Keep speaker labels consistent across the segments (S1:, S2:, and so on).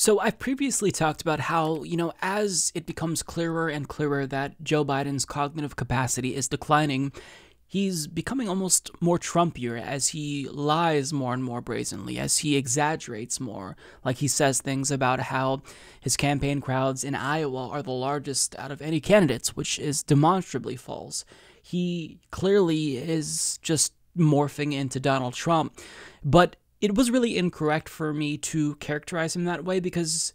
S1: So I've previously talked about how, as it becomes clearer and clearer that Joe Biden's cognitive capacity is declining, he's becoming almost more Trumpier as he lies more and more brazenly, as he exaggerates more. Like he says things about how his campaign crowds in Iowa are the largest out of any candidates, which is demonstrably false. He clearly is just morphing into Donald Trump. But it was really incorrect for me to characterize him that way because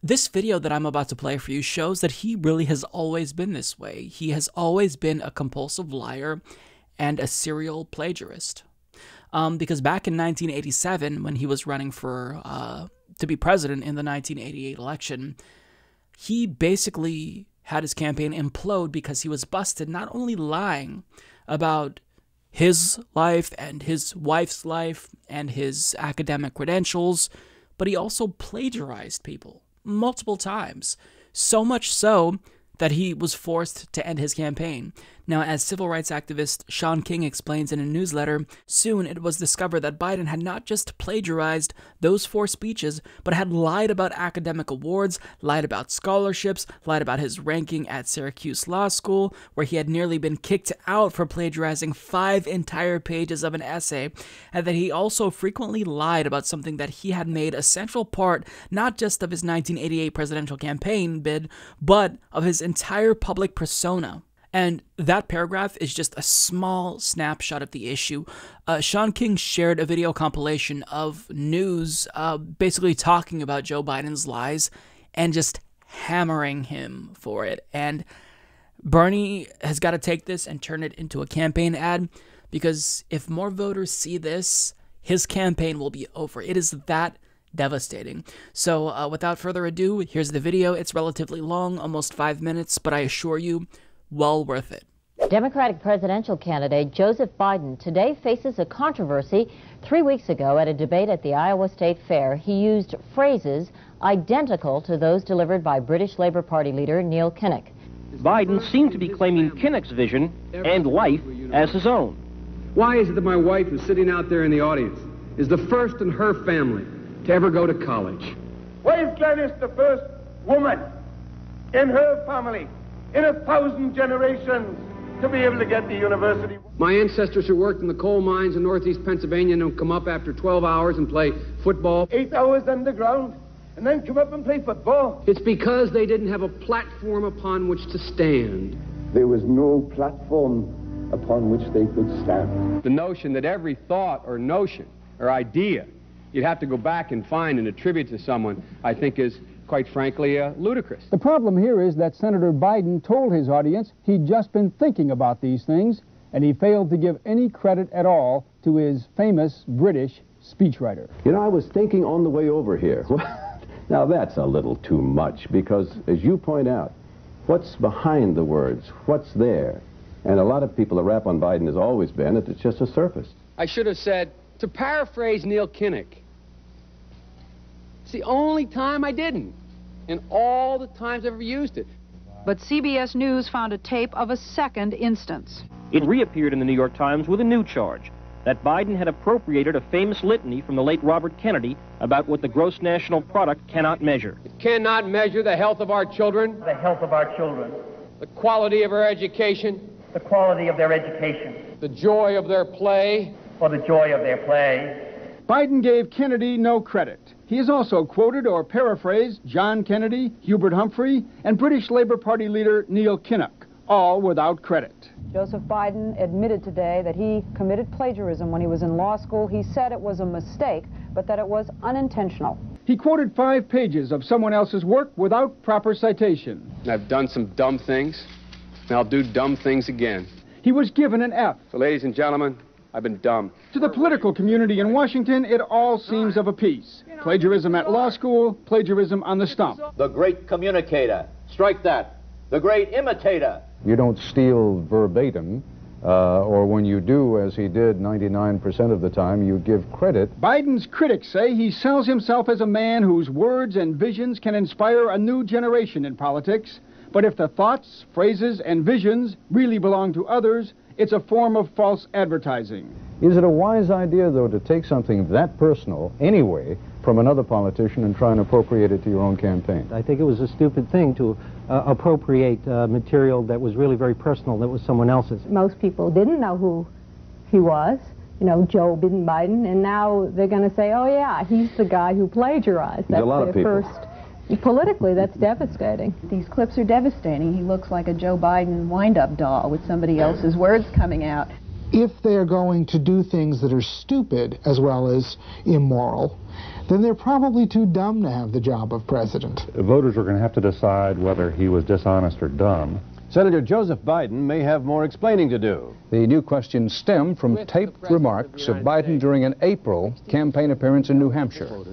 S1: this video that I'm about to play for you shows that he really has always been this way. He has always been a compulsive liar and a serial plagiarist. Because back in 1987, when he was running for to be president in the 1988 election, he basically had his campaign implode because he was busted not only lying about his life and his wife's life and his academic credentials, but he also plagiarized people multiple times. So much so that he was forced to end his campaign. Now, as civil rights activist Sean King explains in a newsletter, soon it was discovered that Biden had not just plagiarized those 4 speeches, but had lied about academic awards, lied about scholarships, lied about his ranking at Syracuse Law School, where he had nearly been kicked out for plagiarizing 5 entire pages of an essay, and that he also frequently lied about something that he had made a central part not just of his 1988 presidential campaign bid, but of his entire public persona. And that paragraph is just a small snapshot of the issue. Sean King shared a video compilation of news basically talking about Joe Biden's lies and just hammering him for it. And Bernie has got to take this and turn it into a campaign ad, because if more voters see this, his campaign will be over. It is that devastating. So without further ado, here's the video. It's relatively long, almost 5 minutes, but I assure you, well worth it.
S2: Democratic presidential candidate Joseph Biden today faces a controversy. 3 weeks ago at a debate at the Iowa State Fair, he used phrases identical to those delivered by British Labour Party leader Neil Kinnock.
S3: Biden seemed to be claiming Kinnock's vision and life as his own.
S4: Why is it that my wife, who's sitting out there in the audience, is the first in her family to ever go to college?
S5: Why is Gladys the first woman in her family in 1,000 generations to be able to get to university?
S4: My ancestors who worked in the coal mines in northeast Pennsylvania don't come up after 12 hours and play football.
S5: 8 hours underground and then come up and play football.
S4: It's because they didn't have a platform upon which to stand.
S5: There was no platform upon which they could stand.
S6: The notion that every thought or notion or idea you'd have to go back and find and attribute to someone, I think is, quite frankly, ludicrous.
S7: The problem here is that Senator Biden told his audience he'd just been thinking about these things, and he failed to give any credit at all to his famous British speechwriter.
S8: You know, I was thinking on the way over here. Now that's a little too much, because as you point out, what's behind the words? What's there? And a lot of people, the rap on Biden has always been that it's just a surface.
S6: I should have said, to paraphrase Neil Kinnock, it's the only time I didn't, and all the times I've ever used it.
S9: But CBS News found a tape of a second instance.
S3: It reappeared in the New York Times with a new charge, that Biden had appropriated a famous litany from the late Robert Kennedy about what the gross national product cannot measure.
S6: It cannot measure the health of our children,
S5: The health of our children,
S6: the quality of our education,
S5: the quality of their education,
S6: the joy of their play,
S5: or the joy of their play.
S7: Biden gave Kennedy no credit. He has also quoted or paraphrased John Kennedy, Hubert Humphrey, and British Labour Party leader Neil Kinnock, all without credit.
S9: Joseph Biden admitted today that he committed plagiarism when he was in law school. He said it was a mistake, but that it was unintentional.
S7: He quoted 5 pages of someone else's work without proper citation.
S6: I've done some dumb things, and I'll do dumb things again.
S7: He was given an F.
S6: So, ladies and gentlemen, I've been dumb.
S7: To the political community in Washington, it all seems of a piece. Plagiarism at law school, plagiarism on the stump.
S10: The great communicator. Strike that. The great imitator.
S11: You don't steal verbatim, or when you do, as he did 99% of the time, you give credit.
S7: Biden's critics say he sells himself as a man whose words and visions can inspire a new generation in politics. But if the thoughts, phrases, and visions really belong to others, it's a form of false advertising.
S11: Is it a wise idea, though, to take something that personal, anyway, from another politician and try and appropriate it to your own campaign?
S12: I think it was a stupid thing to appropriate material that was really very personal, that was someone else's.
S13: Most people didn't know who he was, you know, Joe Biden, and now they're going to say, oh yeah, he's the guy who plagiarized.
S8: That's a lot of people.
S13: Politically, that's devastating.
S14: These clips are devastating. He looks like a Joe Biden wind-up doll with somebody else's words coming out.
S15: If they're going to do things that are stupid as well as immoral, then they're probably too dumb to have the job of president.
S16: Voters are going to have to decide whether he was dishonest or dumb.
S8: Senator Joseph Biden may have more explaining to do.
S11: The new questions stem from taped remarks of Biden during an April campaign appearance in New Hampshire.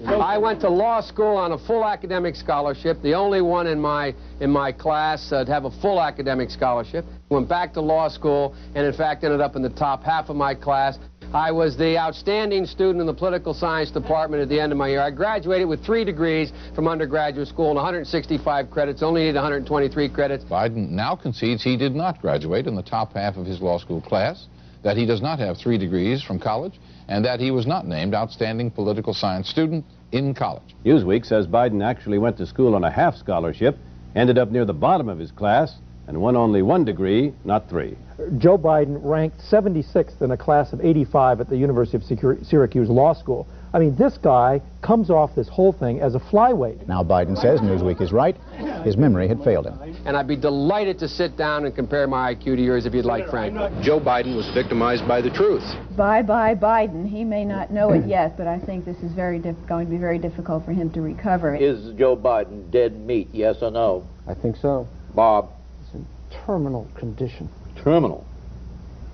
S17: I went to law school on a full academic scholarship, the only one in my class to have a full academic scholarship. Went back to law school and in fact ended up in the top half of my class. I was the outstanding student in the political science department at the end of my year. I graduated with 3 degrees from undergraduate school and 165 credits, only needed 123 credits.
S18: Biden now concedes he did not graduate in the top half of his law school class, that he does not have 3 degrees from college, and that he was not named outstanding political science student in college.
S8: Newsweek says Biden actually went to school on a half scholarship, ended up near the bottom of his class, and won only 1 degree, not 3.
S12: Joe Biden ranked 76th in a class of 85 at the University of Syracuse Law School. I mean, this guy comes off this whole thing as a flyweight.
S11: Now Biden says Newsweek is right. His memory had failed him.
S17: And I'd be delighted to sit down and compare my IQ to yours if you'd like, Frank.
S18: Joe Biden was victimized by the truth.
S14: Bye-bye Biden. He may not know it yet, but I think this is going to be very difficult for him to recover.
S10: Is Joe Biden dead meat, yes or no?
S12: I think so.
S10: Bob?
S12: It's in terminal condition.
S10: Terminal.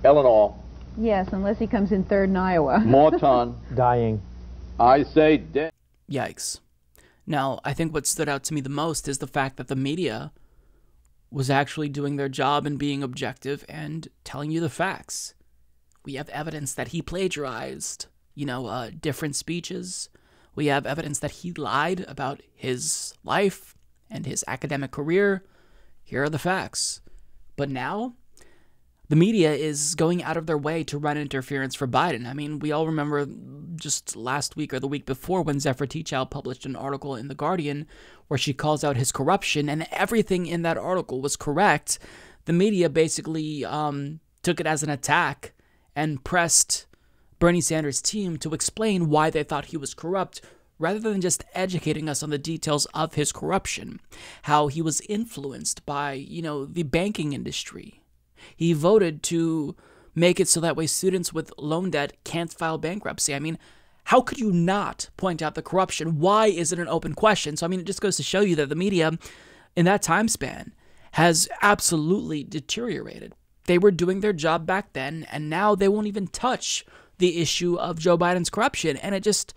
S10: Eleanor?
S14: Yes, unless he comes in third in Iowa.
S10: Morton?
S12: Dying.
S10: I say dead.
S1: Yikes. Now, I think what stood out to me the most is the fact that the media was actually doing their job and being objective and telling you the facts. We have evidence that he plagiarized, different speeches. We have evidence that he lied about his life and his academic career. Here are the facts. But now, the media is going out of their way to run interference for Biden. I mean, we all remember just last week or the week before when Zephyr Teachow published an article in The Guardian where she calls out his corruption, and everything in that article was correct. The media basically took it as an attack and pressed Bernie Sanders' team to explain why they thought he was corrupt, rather than just educating us on the details of his corruption, how he was influenced by, the banking industry. He voted to make it so that way students with loan debt can't file bankruptcy. I mean, how could you not point out the corruption? Why is it an open question? So, I mean, it just goes to show you that the media in that time span has absolutely deteriorated. They were doing their job back then, and now they won't even touch the issue of Joe Biden's corruption. And it just,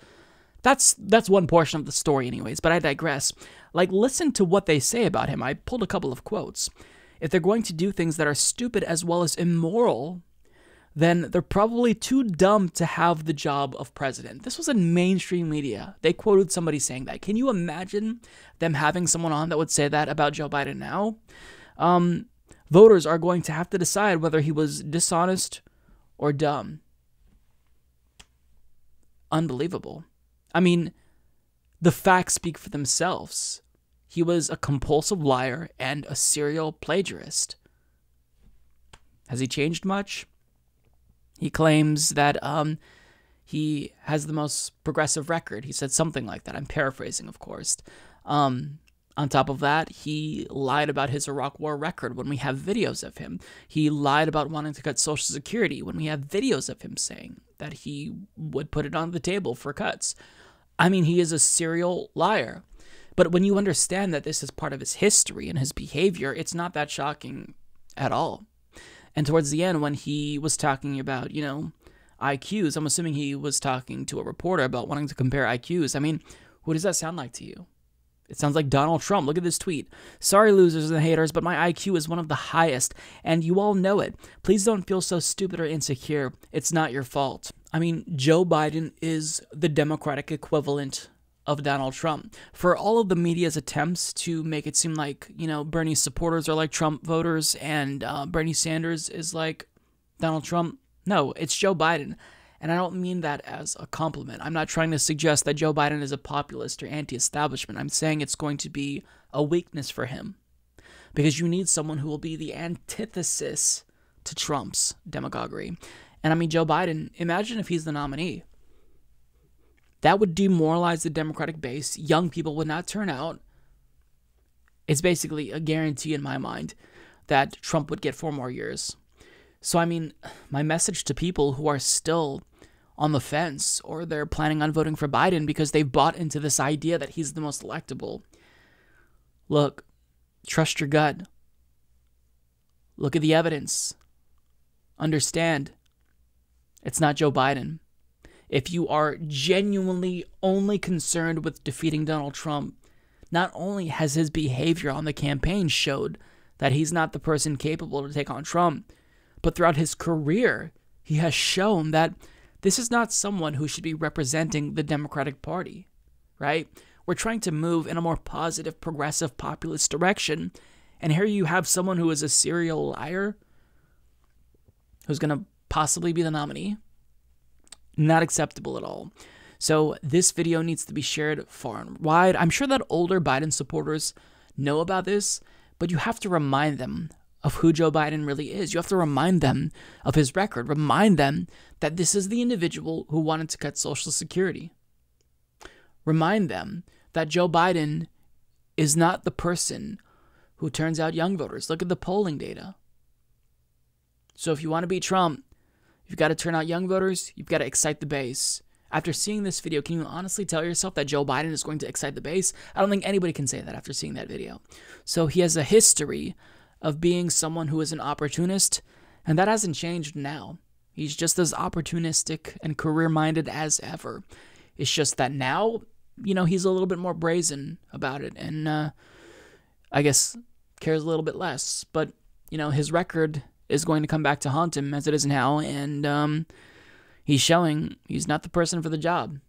S1: that's one portion of the story anyways, but I digress. Listen to what they say about him. I pulled a couple of quotes. If they're going to do things that are stupid as well as immoral, then they're probably too dumb to have the job of president. This was in mainstream media. They quoted somebody saying that. Can you imagine them having someone on that would say that about Joe Biden now? Voters are going to have to decide whether he was dishonest or dumb. Unbelievable. I mean, the facts speak for themselves. He was a compulsive liar and a serial plagiarist. Has he changed much? He claims that he has the most progressive record. He said something like that. I'm paraphrasing, of course. On top of that, he lied about his Iraq War record when we have videos of him. He lied about wanting to cut Social Security when we have videos of him saying that he would put it on the table for cuts. I mean, he is a serial liar. But when you understand that this is part of his history and his behavior, it's not that shocking at all. And towards the end, when he was talking about, IQs, I'm assuming he was talking to a reporter about wanting to compare IQs. I mean, who does that sound like to you? It sounds like Donald Trump. Look at this tweet. Sorry, losers and haters, but my IQ is one of the highest, and you all know it. Please don't feel so stupid or insecure. It's not your fault. I mean, Joe Biden is the Democratic equivalent of Donald Trump. For all of the media's attempts to make it seem like, Bernie's supporters are like Trump voters and Bernie Sanders is like Donald Trump, No, it's Joe Biden. And I don't mean that as a compliment. I'm not trying to suggest that Joe Biden is a populist or anti-establishment. I'm saying it's going to be a weakness for him. Because you need someone who will be the antithesis to Trump's demagoguery. And I mean, Joe Biden, imagine if he's the nominee. That would demoralize the Democratic base. Young people would not turn out. It's basically a guarantee in my mind that Trump would get 4 more years. So, I mean, my message to people who are still on the fence or they're planning on voting for Biden because they've bought into this idea that he's the most electable. Look, trust your gut. Look at the evidence. Understand, it's not Joe Biden. If you are genuinely only concerned with defeating Donald Trump, not only has his behavior on the campaign showed that he's not the person capable to take on Trump, but throughout his career, he has shown that this is not someone who should be representing the Democratic Party, right? We're trying to move in a more positive, progressive, populist direction, and here you have someone who is a serial liar who's going to possibly be the nominee. Not acceptable at all. So this video needs to be shared far and wide. I'm sure that older Biden supporters know about this, but you have to remind them of who Joe Biden really is. You have to remind them of his record. Remind them that this is the individual who wanted to cut Social Security. Remind them that Joe Biden is not the person who turns out young voters. Look at the polling data. So if you want to beat Trump, you've got to turn out young voters. You've got to excite the base. After seeing this video, can you honestly tell yourself that Joe Biden is going to excite the base? I don't think anybody can say that after seeing that video. So he has a history of being someone who is an opportunist, and that hasn't changed now. He's just as opportunistic and career-minded as ever. It's just that now, you know, he's a little bit more brazen about it, and I guess cares a little bit less. But, you know, his record is going to come back to haunt him as it is now, and he's showing he's not the person for the job.